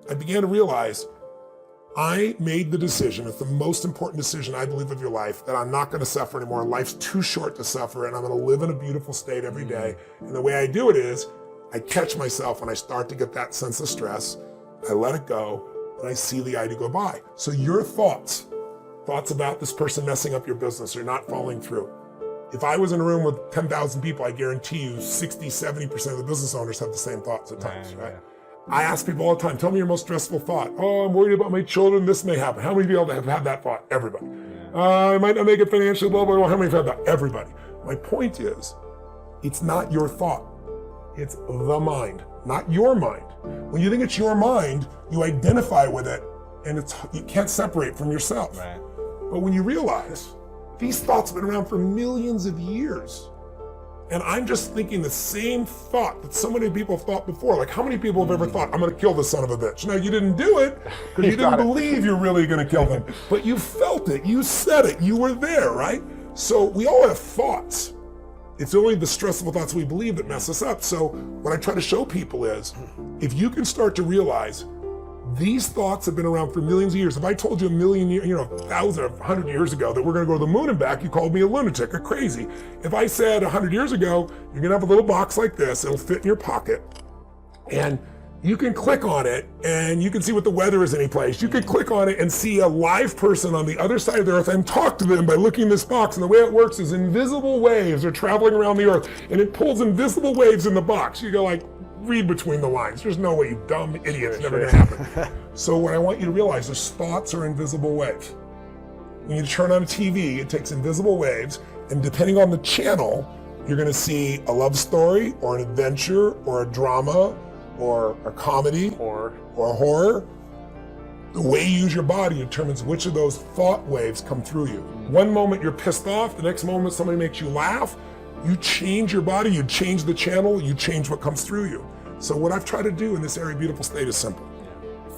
I began to realize I made the decision, it's the most important decision I believe of your life, that I'm not gonna suffer anymore. Life's too short to suffer, and I'm gonna live in a beautiful state every day. And the way I do it is, I catch myself when I start to get that sense of stress, I let it go, and I see the idea go by. So your thoughts about this person messing up your business or not following through. If I was in a room with 10,000 people, I guarantee you 60, 70% of the business owners have the same thoughts at times, right? I ask people all the time, tell me your most stressful thought. Oh, I'm worried about my children, this may happen. How many people have had that thought? Everybody. I might not make it financially, blah, blah, blah. How many have had that? Everybody. My point is, it's not your thought. It's the mind, not your mind. When you think it's your mind, you identify with it, and you can't separate from yourself. Right. But when you realize, these thoughts have been around for millions of years, and I'm just thinking the same thought that so many people have thought before. Like, how many people have ever thought, I'm gonna kill this son of a bitch? Now, you didn't do it because you didn't believe you're really gonna kill them, but you felt it, you said it, you were there, right? So we all have thoughts. It's only the stressful thoughts we believe that mess us up. So what I try to show people is, if you can start to realize these thoughts have been around for millions of years. If I told you a million years, 1,000 or 100 years ago that we're gonna go to the moon and back, you called me a lunatic or crazy. If I said 100 years ago, you're gonna have a little box like this, it'll fit in your pocket, and you can click on it and you can see what the weather is any place. You can click on it and see a live person on the other side of the earth and talk to them by looking in this box. And the way it works is invisible waves are traveling around the earth, and it pulls invisible waves in the box. You go like, read between the lines. There's no way, you dumb idiot, it's never gonna happen. So what I want you to realize is thoughts are invisible waves. When you turn on a TV, it takes invisible waves, and depending on the channel, you're gonna see a love story or an adventure or a drama or a comedy or a horror. The way you use your body determines which of those thought waves come through you. One moment you're pissed off, the next moment somebody makes you laugh. You change your body, you change the channel, you change what comes through you. So what I've tried to do in this area beautiful state is simple.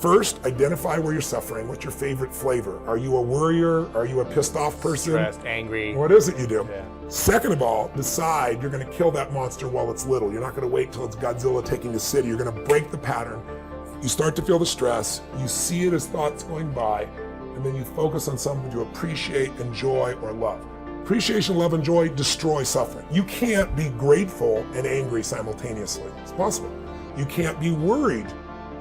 First, identify where you're suffering. What's your favorite flavor? Are you a worrier? Are you a pissed off person? Stressed, angry. What is it you do? Yeah. Second of all, decide you're gonna kill that monster while it's little. You're not gonna wait till it's Godzilla taking the city. You're gonna break the pattern. You start to feel the stress, you see it as thoughts going by, and then you focus on something to appreciate, enjoy, or love. Appreciation, love, and joy destroy suffering. You can't be grateful and angry simultaneously. It's possible. You can't be worried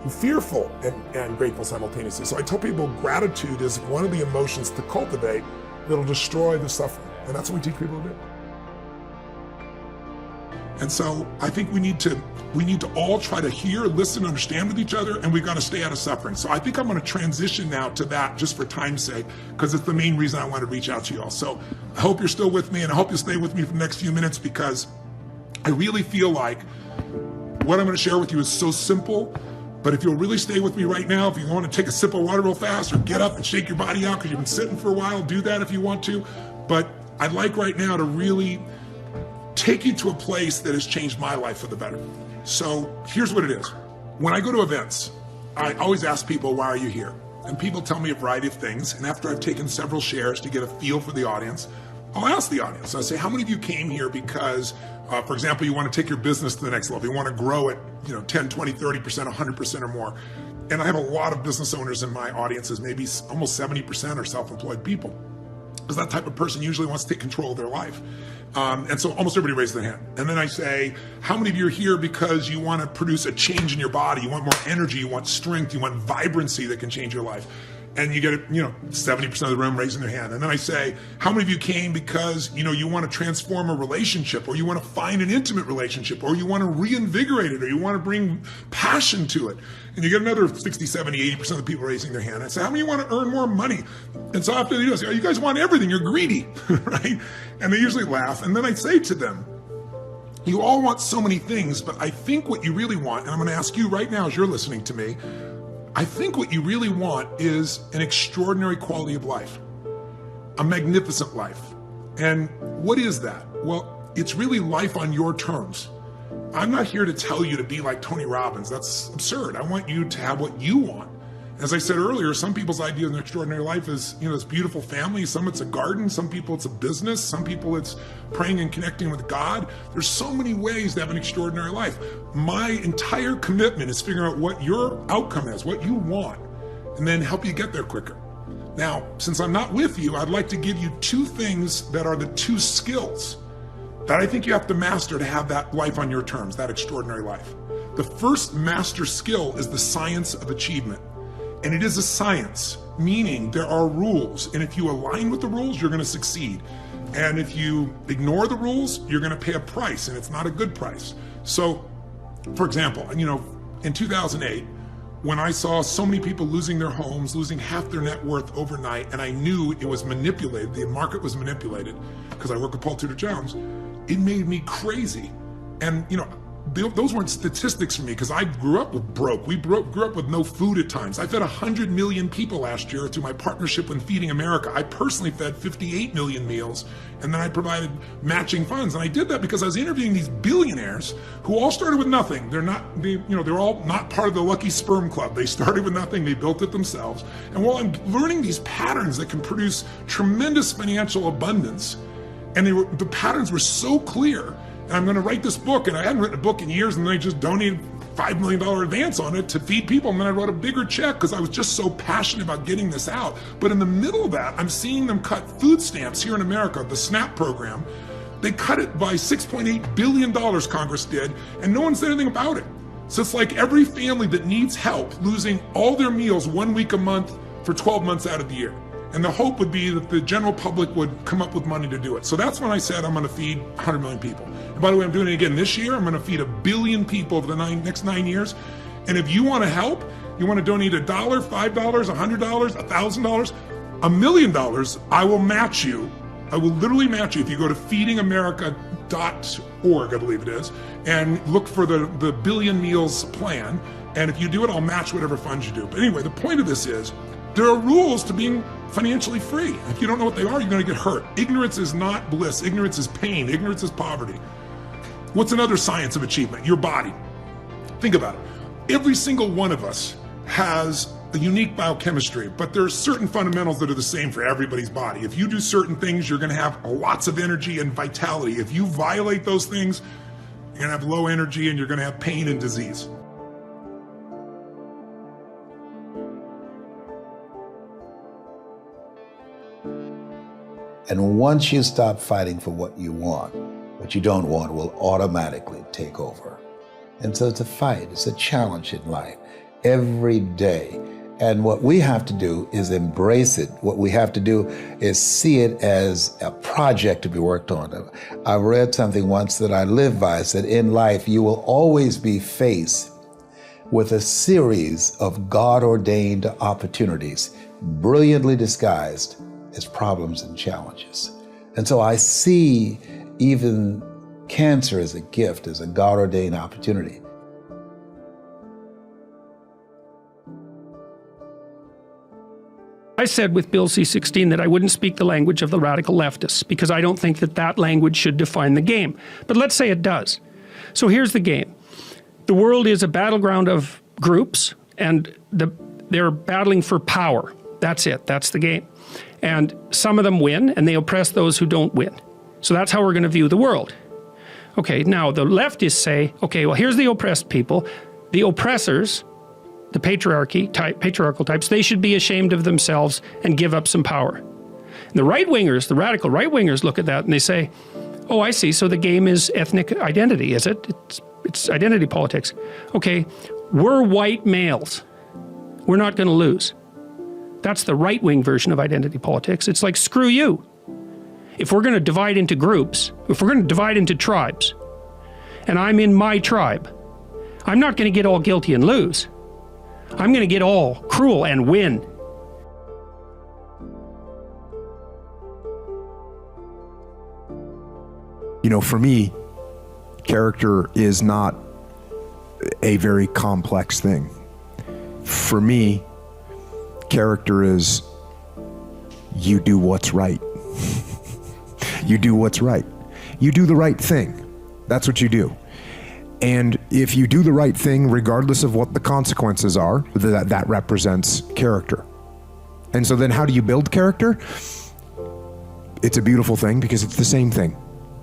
and fearful and grateful simultaneously. So I tell people gratitude is one of the emotions to cultivate that'll destroy the suffering. And that's what we teach people to do. And so I think we need to all try to hear, listen, understand with each other, and we've got to stay out of suffering. So I think I'm going to transition now to that just for time's sake, because it's the main reason I want to reach out to you all. So I hope you're still with me, and I hope you stay with me for the next few minutes, because I really feel like what I'm going to share with you is so simple. But if you'll really stay with me right now, if you want to take a sip of water real fast or get up and shake your body out because you've been sitting for a while, do that if you want to. But I'd like right now to really take you to a place that has changed my life for the better. So here's what it is. When I go to events, I always ask people, why are you here? And people tell me a variety of things. And after I've taken several shares to get a feel for the audience, I'll ask the audience. I say, how many of you came here because, for example, you want to take your business to the next level? You want to grow it, 10, 20, 30%, 100% or more. And I have a lot of business owners in my audiences, maybe almost 70% are self-employed people. Because that type of person usually wants to take control of their life. And so almost everybody raises their hand. And then I say, how many of you are here because you want to produce a change in your body? You want more energy, you want strength, you want vibrancy that can change your life. And you get 70% of the room raising their hand. And then I say, how many of you came because you want to transform a relationship, or you want to find an intimate relationship, or you want to reinvigorate it, or you want to bring passion to it? And you get another 60, 70, 80% of the people raising their hand. I say, how many of you want to earn more money? And so after they do, I say, oh, you guys want everything, you're greedy, right? And they usually laugh. And then I say to them, you all want so many things, but I think what you really want, and I'm going to ask you right now as you're listening to me, I think what you really want is an extraordinary quality of life, a magnificent life. And what is that? Well, it's really life on your terms. I'm not here to tell you to be like Tony Robbins. That's absurd. I want you to have what you want. As I said earlier, some people's idea of an extraordinary life is, this beautiful family. Some it's a garden. Some people it's a business. Some people it's praying and connecting with God. There's so many ways to have an extraordinary life. My entire commitment is figuring out what your outcome is, what you want, and then help you get there quicker. Now, since I'm not with you, I'd like to give you 2 things that are the 2 skills that I think you have to master to have that life on your terms, that extraordinary life. The first master skill is the science of achievement. And it is a science, meaning there are rules. And if you align with the rules, you're going to succeed. And if you ignore the rules, you're going to pay a price, and it's not a good price. So, for example, in 2008, when I saw so many people losing their homes, losing half their net worth overnight, and I knew it was manipulated, the market was manipulated, because I work with Paul Tudor Jones, it made me crazy. And, those weren't statistics for me, because I grew up with broke. We grew up with no food at times. I fed 100 million people last year through my partnership with Feeding America. I personally fed 58 million meals, and then I provided matching funds. And I did that because I was interviewing these billionaires who all started with nothing. They're all not part of the Lucky Sperm Club. They started with nothing. They built it themselves. And while I'm learning these patterns that can produce tremendous financial abundance, and the patterns were so clear. And I'm going to write this book, and I hadn't written a book in years, and then I just donated $5 million advance on it to feed people, and then I wrote a bigger check because I was just so passionate about getting this out. But in the middle of that, I'm seeing them cut food stamps here in America, the SNAP program. They cut it by $6.8 billion, Congress did, and no one said anything about it. So it's like every family that needs help losing all their meals 1 week a month for 12 months out of the year. And the hope would be that the general public would come up with money to do it. So that's when I said I'm going to feed 100 million people. And by the way, I'm doing it again this year. I'm going to feed 1 billion people over the next 9 years. And if you want to help, you want to donate $1, $5, $100, $1,000, $1 million, I will match you. I will literally match you if you go to feedingamerica.org, I believe it is, and look for the Billion Meals plan. And if you do it, I'll match whatever funds you do. But anyway, the point of this is, there are rules to being financially free. If you don't know what they are, you're going to get hurt. Ignorance is not bliss. Ignorance is pain. Ignorance is poverty. What's another science of achievement? Your body. Think about it. Every single one of us has a unique biochemistry, but there are certain fundamentals that are the same for everybody's body. If you do certain things, you're going to have lots of energy and vitality. If you violate those things, you're going to have low energy and you're going to have pain and disease. And once you stop fighting for what you want, what you don't want will automatically take over. And so it's a fight, it's a challenge in life every day. And what we have to do is embrace it. What we have to do is see it as a project to be worked on. I read something once that I live by. It said, in life, you will always be faced with a series of God-ordained opportunities, brilliantly disguised as problems and challenges. And so I see even cancer as a gift, as a God-ordained opportunity. I said with Bill C-16 that I wouldn't speak the language of the radical leftists because I don't think that that language should define the game. But let's say it does. So here's the game. The world is a battleground of groups, and they're battling for power. That's it. That's the game. And some of them win, and they oppress those who don't win. So that's how we're going to view the world. Okay, now the leftists say, okay, well, here's the oppressed people. The oppressors, the patriarchal types, they should be ashamed of themselves and give up some power. And the right-wingers, the radical right-wingers look at that and they say, oh, I see, so the game is ethnic identity, is it? It's identity politics. Okay, we're white males. We're not going to lose. That's the right-wing version of identity politics. It's like, screw you. If we're going to divide into groups, if we're going to divide into tribes, and I'm in my tribe, I'm not going to get all guilty and lose. I'm going to get all cruel and win. You know, for me, character is not a very complex thing. For me, character is you do what's right. You do what's right. You do the right thing. That's what you do. And if you do the right thing, regardless of what the consequences are, that represents character. And so then how do you build character? It's a beautiful thing because it's the same thing.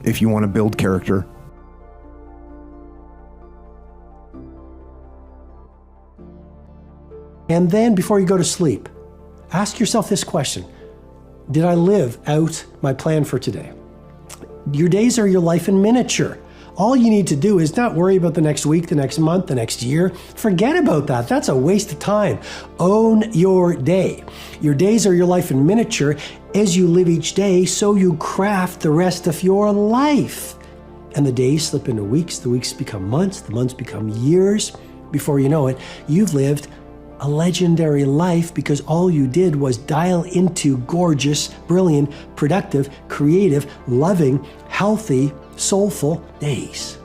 If you want to build character, and then before you go to sleep, ask yourself this question. Did I live out my plan for today? Your days are your life in miniature. All you need to do is not worry about the next week, the next month, the next year. Forget about that. That's a waste of time. Own your day. Your days are your life in miniature. As you live each day, so you craft the rest of your life. And the days slip into weeks, the weeks become months, the months become years. Before you know it, you've lived a legendary life because all you did was dial into gorgeous, brilliant, productive, creative, loving, healthy, soulful days.